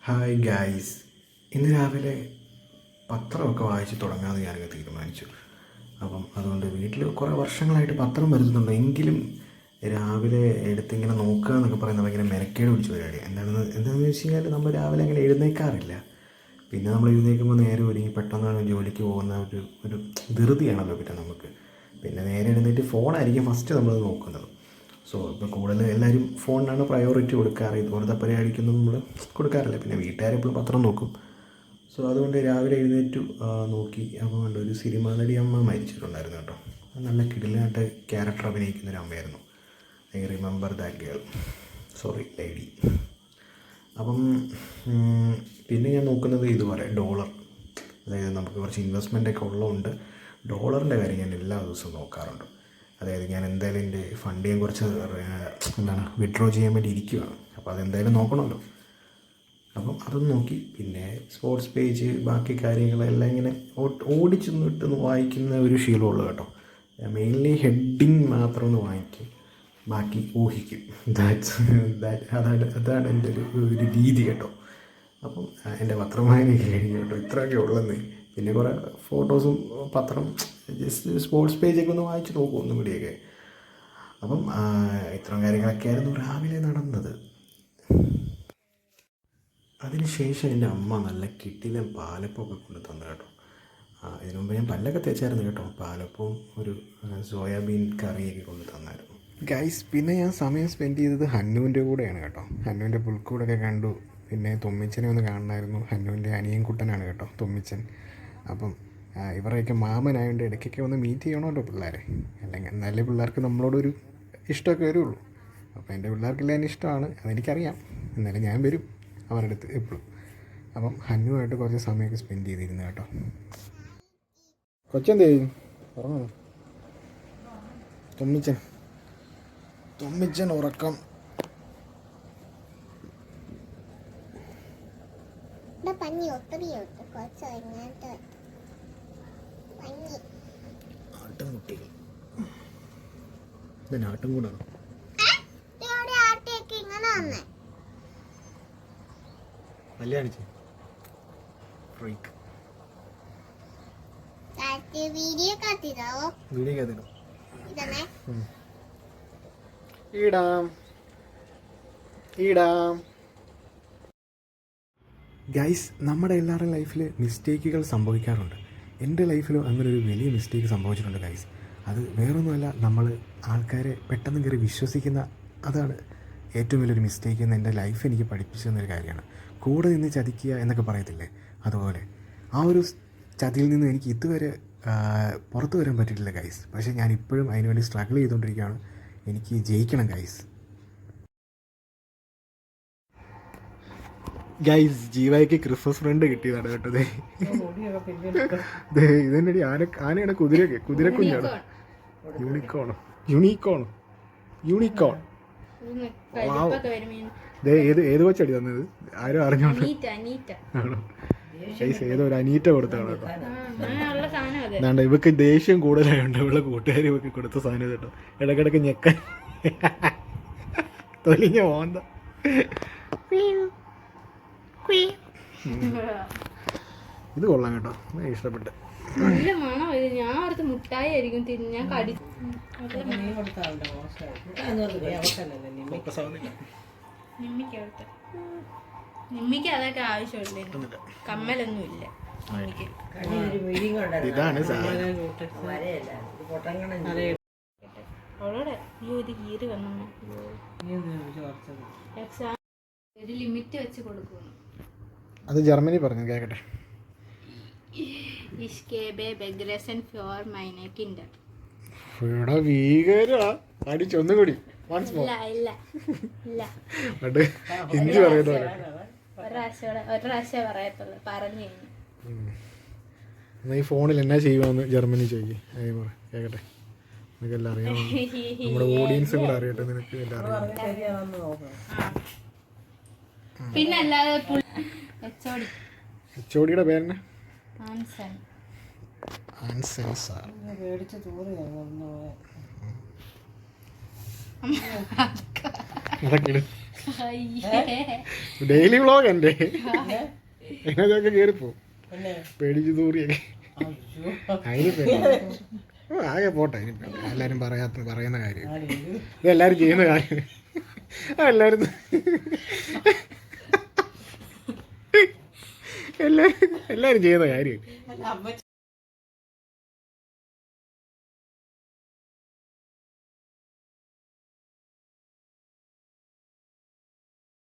Hi guys, ഇന്ന് രാവിലെ പത്രമൊക്കെ വായിച്ച് തുടങ്ങാമെന്ന് ഞാനങ്ങ് തീരുമാനിച്ചു. അതുകൊണ്ട് വീട്ടിൽ കുറേ വർഷങ്ങളായിട്ട് പത്രം വരുത്തുന്നുണ്ട്. എങ്കിലും രാവിലെ എടുത്തിങ്ങനെ നോക്കുക എന്നൊക്കെ പറയുന്നത് ഭയങ്കര മെനക്കേട് പിടിച്ച പരിപാടിയാണ്. എന്താണെന്ന് വെച്ച് കഴിഞ്ഞാൽ നമ്മൾ രാവിലെ അങ്ങനെ എഴുന്നേൽക്കാറില്ല. പിന്നെ നമ്മൾ എഴുന്നേൽക്കുമ്പോൾ നേരെ ഒരുങ്ങി പെട്ടെന്നാണ് ജോലിക്ക് പോകുന്ന ഒരു ധൃതിയാണല്ലോ പിന്നെ നമുക്ക്. പിന്നെ നേരെ എഴുന്നേറ്റ് ഫോണായിരിക്കും ഫസ്റ്റ് നമ്മൾ നോക്കുന്നത്. ഇപ്പോൾ കൂടുതൽ എല്ലാവരും ഫോണിനാണ് പ്രയോറിറ്റി കൊടുക്കാറ്. ഇതുപോലത്തെ പരിപാടിക്കൊന്നും നമ്മൾ കൊടുക്കാറില്ല. പിന്നെ വീട്ടുകാരെപ്പോഴും പത്രം നോക്കും. അതുകൊണ്ട് രാവിലെ എഴുന്നേറ്റു നോക്കി. അപ്പോൾ ഒരു സിനിമാ നടി അമ്മ മരിച്ചിട്ടുണ്ടായിരുന്നു കേട്ടോ. നല്ല കിടിലനായിട്ട് ക്യാരക്ടർ അഭിനയിക്കുന്നൊരു അമ്മയായിരുന്നു. I remember that girl, sorry lady. പിന്നെ ഞാൻ നോക്കുന്നത് ഇതുപോലെ ഡോളർ, അതായത് നമുക്ക് കുറച്ച് ഇൻവെസ്റ്റ്മെൻറ്റൊക്കെ ഉള്ളതുകൊണ്ട് ഡോളറിൻ്റെ കാര്യം ഞാൻ എല്ലാ ദിവസവും നോക്കാറുണ്ട്. അതായത് ഞാൻ എന്തായാലും എൻ്റെ ഫണ്ട് ഞാൻ കുറച്ച് വിഡ്രോ ചെയ്യാൻ വേണ്ടി ഇരിക്കുകയാണ്. അപ്പോൾ അതെന്തായാലും നോക്കണമല്ലോ. അതൊന്ന് നോക്കി. പിന്നെ സ്പോർട്സ് പേജ്, ബാക്കി കാര്യങ്ങളെല്ലാം ഇങ്ങനെ ഓടിച്ചൊന്നിട്ട് വായിക്കുന്ന ഒരു ശീലമുള്ളൂ കേട്ടോ. മെയിൻലി ഹെഡിങ് മാത്രം ഒന്ന് വായിക്കും, ബാക്കി ഊഹിക്കും. അതാണ് എൻ്റെ ഒരു രീതി കേട്ടോ. എൻ്റെ പത്രം വായനയൊക്കെ കഴിഞ്ഞു കേട്ടോ. ഇത്രയൊക്കെ ഉള്ളെന്ന്. പിന്നെ കുറേ ഫോട്ടോസും പത്രം ജസ്റ്റ് സ്പോർട്സ് പേജൊക്കെ ഒന്ന് വായിച്ച് നോക്കും ഒന്നും കൂടിയൊക്കെ. ഇത്രയും കാര്യങ്ങളൊക്കെയായിരുന്നു രാവിലെ നടന്നത്. അതിനുശേഷം എൻ്റെ അമ്മ നല്ല കിട്ടിലൻ പാലപ്പമൊക്കെ കൊണ്ട് തന്നു കേട്ടോ. ഇതിനു മുമ്പ് ഞാൻ പല്ലൊക്കെ തേച്ചായിരുന്നു കേട്ടോ. പാലപ്പവും ഒരു സോയാബീൻ കറിയൊക്കെ കൊണ്ട് തന്നായിരുന്നു ഗൈസ്. പിന്നെ ഞാൻ സമയം സ്പെൻഡ് ചെയ്തത് ഹന്നുവിൻ്റെ കൂടെയാണ് കേട്ടോ. ഹന്നുവിൻ്റെ പുൽക്കൂടൊക്കെ കണ്ടു. പിന്നെ തൊമ്മിച്ചനെ ഒന്ന് കാണണമായിരുന്നു. ഹന്നുവിൻ്റെ അനിയൻ കുട്ടനാണ് കേട്ടോ തൊമ്മിച്ചൻ. ഇവരെയൊക്കെ മാമനായതുകൊണ്ട് ഇടയ്ക്കൊക്കെ ഒന്ന് മീറ്റ് ചെയ്യണമല്ലോ പിള്ളേരെ. അല്ലെങ്കിൽ എന്നാലേ പിള്ളേർക്ക് നമ്മളോടൊരു ഇഷ്ടമൊക്കെ വരുള്ളൂ. എൻ്റെ പിള്ളേർക്കെല്ലാം എന്നെ ഇഷ്ടമാണ്, അതെനിക്കറിയാം. എന്നാലും ഞാൻ വരും അവരുടെ അടുത്ത് എപ്പോഴും. ഹന്നുമായിട്ട് കുറച്ച് സമയമൊക്കെ സ്പെൻഡ് ചെയ്തിരുന്നു കേട്ടോ. കൊച്ചെന്തേ ഉറങ്ങണം? തൊമ്മിച്ചൻ ഉറക്കം. ആട്ടുംകുട്ടികൾ ആട്ടും കൂടാണ്. കല്യാണിച്ച് വീഡിയോ കാത്തിടും. ഇടാം. ഗൈസ്, നമ്മുടെ എല്ലാവരുടെയും ലൈഫിൽ മിസ്റ്റേക്കുകൾ സംഭവിക്കാറുണ്ട്. എൻ്റെ ലൈഫിലും അങ്ങനെ ഒരു വലിയ മിസ്റ്റേക്ക് സംഭവിച്ചിട്ടുണ്ട് ഗൈസ്. അത് വേറൊന്നുമല്ല, നമ്മൾ ആൾക്കാരെ പെട്ടെന്ന് കയറി വിശ്വസിക്കുന്ന, അതാണ് ഏറ്റവും വലിയൊരു മിസ്റ്റേക്ക് എന്ന് എൻ്റെ ലൈഫ് എനിക്ക് പഠിപ്പിച്ചു തന്നൊരു കാര്യമാണ്. കൂടെ നിന്ന് ചതിക്കുക എന്നൊക്കെ പറയത്തില്ലേ, അതുപോലെ ആ ഒരു ചതിയിൽ നിന്ന് എനിക്ക് ഇതുവരെ പുറത്തു വരാൻ പറ്റിയിട്ടില്ല ഗൈസ്. പക്ഷേ ഞാൻ ഇപ്പോഴും അതിനുവേണ്ടി സ്ട്രഗിൾ ചെയ്തുകൊണ്ടിരിക്കുകയാണ്. എനിക്ക് ജയിക്കണം ഗൈസ്. ജീവയ്ക്ക് ക്രിസ്മസ് ഫ്രണ്ട് കിട്ടിയതാണ് കേട്ടോ. ഇതെന്നെ ആനയുടെ കുതിരക്കുഞ്ഞാണ്. യൂണിക്കോൺ. ഏത് കൊച്ചടി തന്നത് ആരും അറിഞ്ഞോണ്ട്? ഏതോ ഒരു അനീറ്റ കൊടുത്താണ് കേട്ടോ. എന്താണ്ട് ഇവക്ക് ദേഷ്യം കൂടുതലായുണ്ട്. ഇവളെ കൂട്ടുകാർ ഇവക്ക് കൊടുത്ത സാധനം കേട്ടോ. ഇടക്കിടക്ക് ഞെക്കാൻ തൊലിഞ്ഞ മോന്ത. ഇത് കൊള്ളാം കേട്ടോ, ഇഷ്ടപ്പെട്ട്. നിമ്മിക്ക് അതൊക്കെ ആവശ്യമില്ല, കമ്മലൊന്നും ഇല്ല. ഇതാണ് അവളോട് ഗീര് വന്നു ഒരു ലിമിറ്റ് വെച്ച് കൊടുക്കുന്നു. അത് ജർമ്മനി പറഞ്ഞു കേക്കട്ടെ. ഹിന്ദി ഈ ഫോണിൽ എന്നാ ചെയ്യുവാന്ന് ജർമ്മനി ചെയ്യേ കേക്കട്ടെ. നിനക്കെല്ലാം അറിയാം, നമ്മുടെ ഓഡിയൻസും കൂടെ അറിയട്ടെ. നിനക്ക് എല്ലാം അറിയാം. പിന്നെ അല്ലാതെ എച്ച്ഒഡിയുടെ പേരെന്നെ ഡെയിലി വ്ളോഗ് എൻ്റെ അതിനകത്തൊക്കെ കയറിപ്പോവും പിന്നെ പേടിച്ച് തൂറിയൊക്കെ അയ്യോ ആകെ പോട്ടെ ഇനി എല്ലാവരും പറയുന്ന കാര്യം ആര് ഇത്? ഇതെല്ലാവരും ചെയ്യുന്ന കാര്യം എല്ലാവരും എല്ലാവരും ചെയ്യുന്ന കാര്യം അല്ല, അമ്മച്ചി